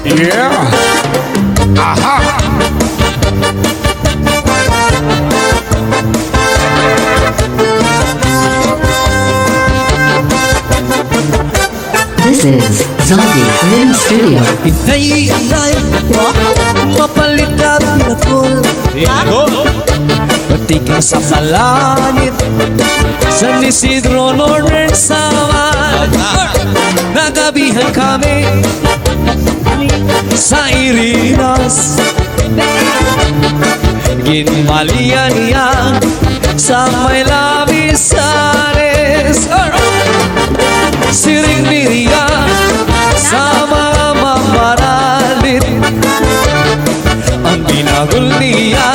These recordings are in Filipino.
Yeah. Aha. This is Zombie Film Studio. Hinay-hinay mapalitan na kol. Pati ka sa palangit San Isidro, Northern Samar. Nagabihan kami sa Irinas, ginmalian niya sa may Labisanes. Siring-diriya sa mga mamaralit, ang ginagol niya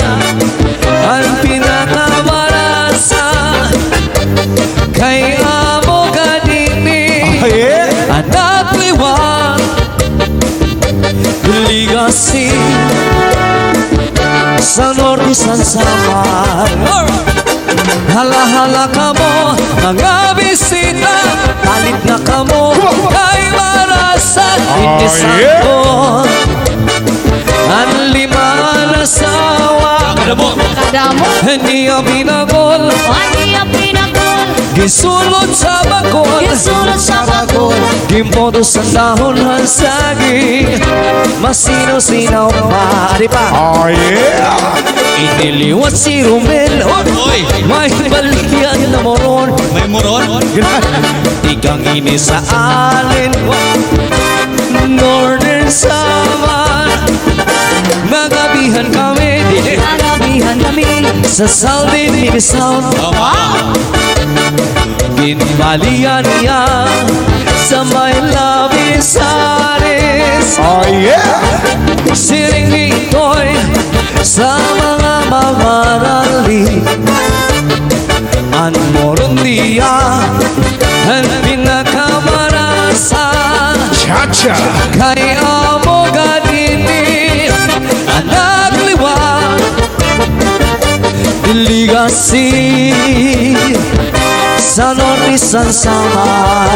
ang pinakamarasa kay amo ganini. Anak liwang Ligasing sa Norte San Samar. Hala-hala ka mo, mga bisita, palit na ka mo kay Marasan. Inisan ko ang lima na sawa. Kadamo, Hindi ang pinagol, hindi ang pinagol. gisulod sa bakol, Gisulod sa bakol, gimpodo sa dahon ng saging, masino-sinaw pa. Di pa? Oh yeah. Iniliwat si Romel, may balian na moron. May moron? Ikang ini sa alin, Northern Samar. Nagabihan kami nagabihan kami. sa Saldi Mini Sound. Ginbalian niya sa may Labisanes. Oh yeah. Siring ito'y sa mga mamarali, ang moron niya ang pinakamarasa Cha-cha. kay amo ganini. Anak liwang Ligasi sa Norte San Samar.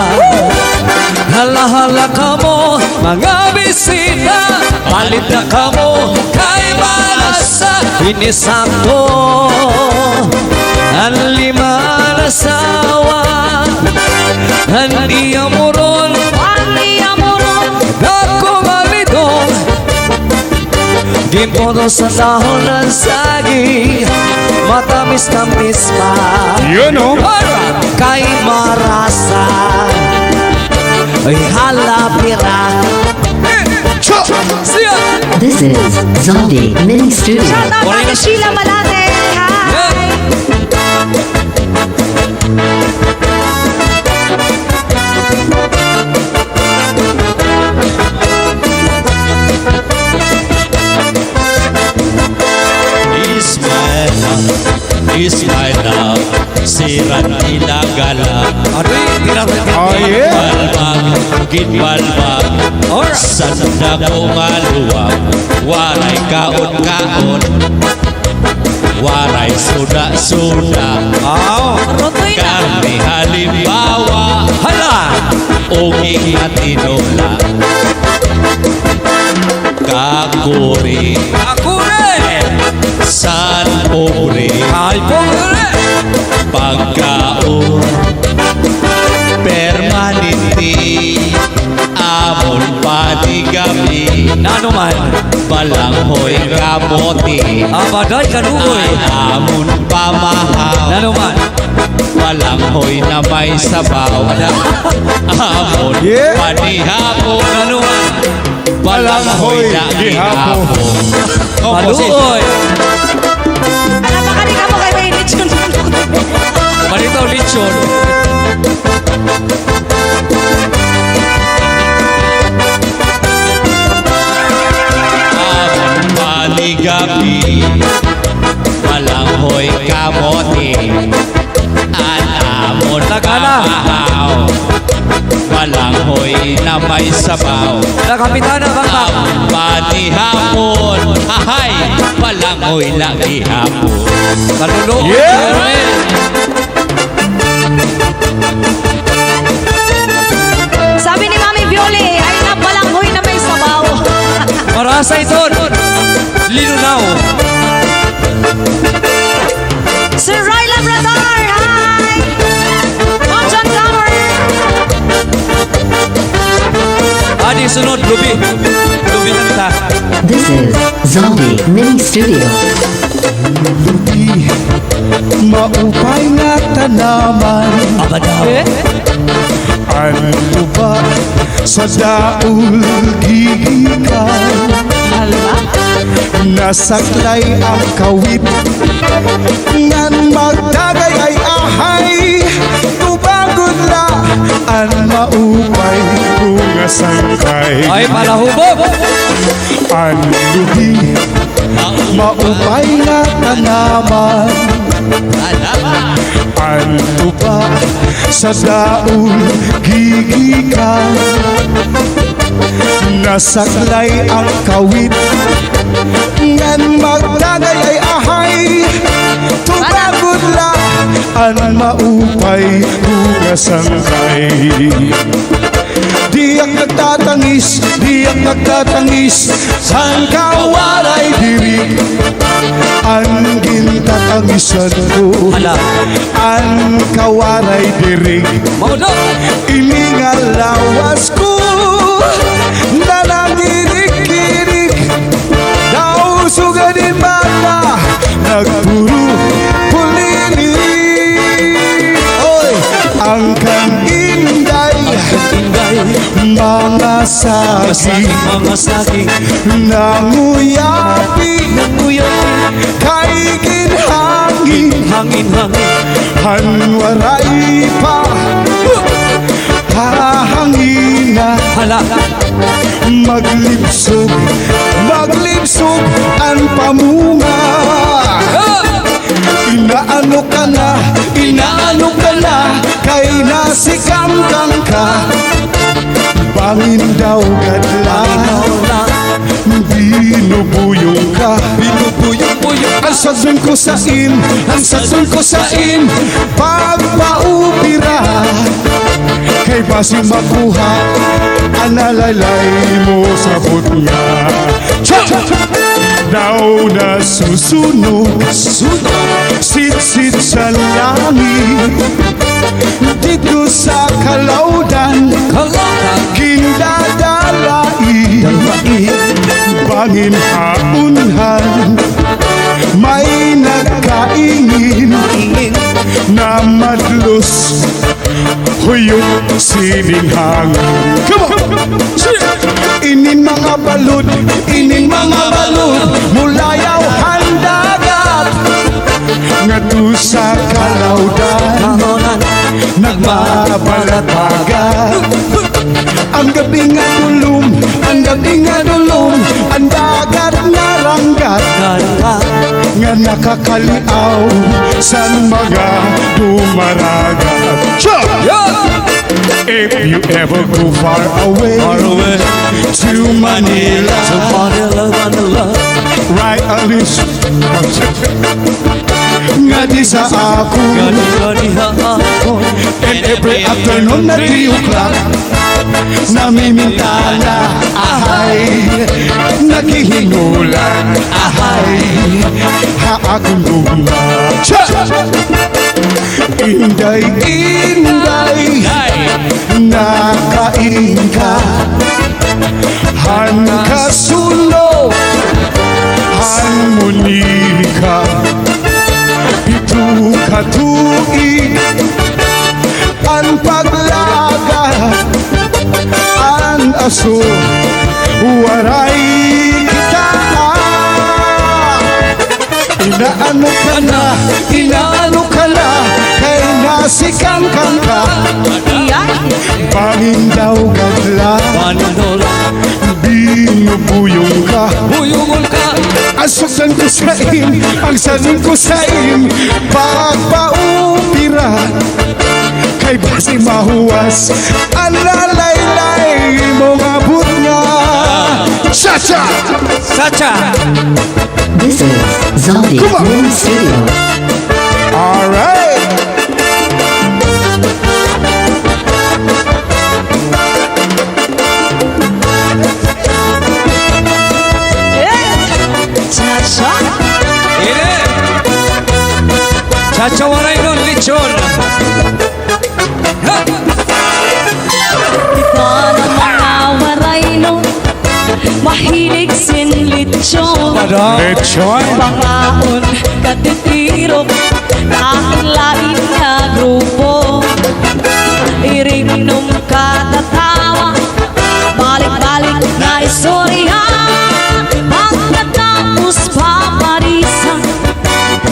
Hala-hala ka mo, mga bisita, palit na ka mo kay Marasa. Inisak ko ang lima na sawa, ang iyamuron, Wali amuron, ako malidong, gimpodo sa dahon ng saging, matamis-tamis pa. You know. Kay Marasa, ay halapira. Siya! This is Zombie Mini Studio. shout out Ate Sheila Malate. Hi! Is my love, siran ilagala. Oh yeah. Balbag, ginbalbag, sanda ko maluwag. Waray kaon-kaon, waray suda-suda. Rotoy na. Karni halimbawa, uging at tinola. Kakuri, san pobre, pagkaon permanente, amon panigabi, Nanuman, balanghoy kamote, abaday kanugoy. amon pamahaw, Nanuman, balanghoy na may sabaw, amon Yeah. panihapon, nanuman, balanghoy na gihapon. ihapon. maluoy. Napakali ka mo kay may lechon. Malitaw lechon. Amon panigabi, balanghoy kamote, amon pamahaw, balanghoy na may sabaw. Nakapitana bang ba? Ang panihapon, hahay, palangoy lang ihapon. Kaluluoy. Yeah. Sabi ni Mami Violi, ay nabalanghoy na may sabaw. Pasay Ton, Linunaw. Sir Roy Labrador, hi! Monjan Flower! Adi sunod, Ruby. Ruby kanta. This is Zaldi Mini Studio. Maupay nga tanaman. Abadaw. Ano ba sa daul gigikan? Nasaklay ang kawit ngan magdagay ay ahay. Tubagod la ang maupay kung asangkay. Ay, palahubog. Ang lubi maupay nga tanaman. Ano ba sa daul gigikan? Nasaklay ang kawit ngan magdagay ay ahay. Tubagod la ang maupay hugasangkay. Diyak nagtatangis sang kawaray diri. Ang gintatangisan ko Hala. ang kawaray diri. Maudo. Iningal lawas ko na nanginig-kinig. Daw sugadin bata nagburu pulili. Oy, ang kang inday Inday. mga saging Mga saging. nanguyapi Nanguyapi. kay ginhangin. Hangin-hangin. Hanwaray pa hahangina. Hala. Maglibsog ang pamunga. Inaano ka na kay nasikamkang ka. Bangin daw gadla, binubuyong ka. Binubuyong-buyong. Ang sazon ko sa in, pagpaupira. Kay basi makuha, analalay mo sa niya. Daw na susunog, sit-sit sa langit. Dito sa kalaudan, Kalaudan. gindadalai. Bangin haunhan, may nagkaingin na madlos huyok sining hangin. Come on! Inin mga balud mulayaw handagat ngatu sa kalaudan Kahonan. nagmabalatagan. Ang gabi nga dulum, ang dagat na ranggat Ganda. nga nakakaliaw sa mga dumaragat. If you ever go far away, to Manila, Manila. write a list nga di sa ako. Gani-gani ha ako. And every afternoon na 3 o'clock, namimintala, ahay, naghihingulan, ahay, haakong luma. Inday, nakain ka, han kasulo, harmonika, ito katuig, ang paglaga, ang aso, waray kita. Inaano ka na, kay nasikangkang ka. Bangin daw gagla, Maninola. binubuyong ka. Buyungon ka. Ang saksan ko sa ang sanin ko sa pagpaupira. Kay basi mahuwas, ang lalaylay mo nga nga. Cha-cha! Sacha. This is Zaldi Mini Studio. Alright! Chachawaray nun, lechon. Ha! Ito na mga waray nun, mahilig sinlitsyon. Lechon. Pangaon katitirok, lain-lain na grupo. Irinom katatawa, balik-balik na istorya. Pagkatapos paparisan,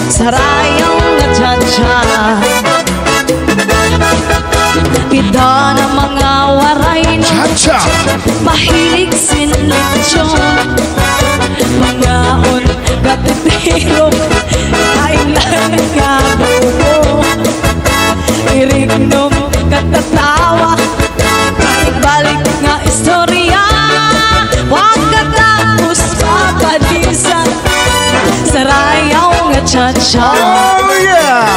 sarayaw na tsa-tsa. Kita na mga waray na Cha-cha. mahilig sinlitsyon. Mangaon katitirok, lain-lain na grupo. Irignom katatawa, balik nga istorya. Pagkatapos papalisan, sarayaw nga tsa-tsa. Oh yeah.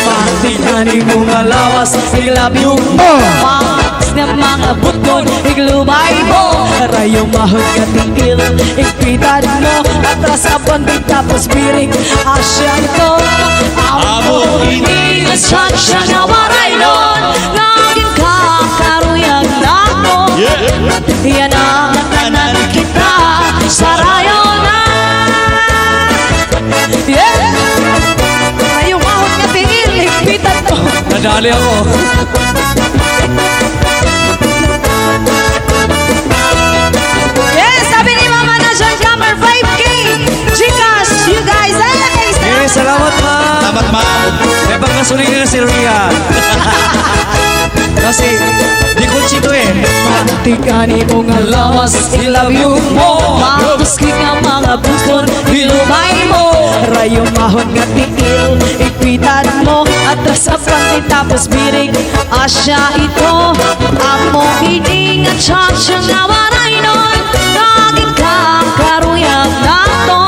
Matingani mo nga lawas, iglabyo mo. Mas na mga buton, iglubay mo. Rayo mahod ka tigil, ikpitan mo. Atras sa bandit tapos biring asyan ko. Amo hindi na tsa-tsa na waray nun. Naging kakaruyag na ako. Yan ang tanan kita, sarayaw na. Yeah! Rayo mahod ka tigil, ikpitan mo. Nadali ako. Yes, sabi ni Mama na John Jammer, 5K! Gcash, you guys, Eh, salamat ma. Salamat, ma'am. May pagkasulina na si Ria. Kasi, di ko chito eh. Tigani mo nga lawas, I love you mo. Mabuski nga mga buston, ilumay mo. Rayo mahon nga tigil, ikpitan mo. Atras sa panty tapos birig, asya ito. Amo hindi nga tsa-tsa nga waray nun. Naging kakaruyag na to.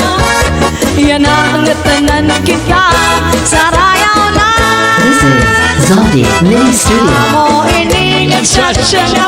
Yan ang tanan kita, sarayaw na. This is Zaldi Mini Studio. Amo ini nga tsa-tsa nga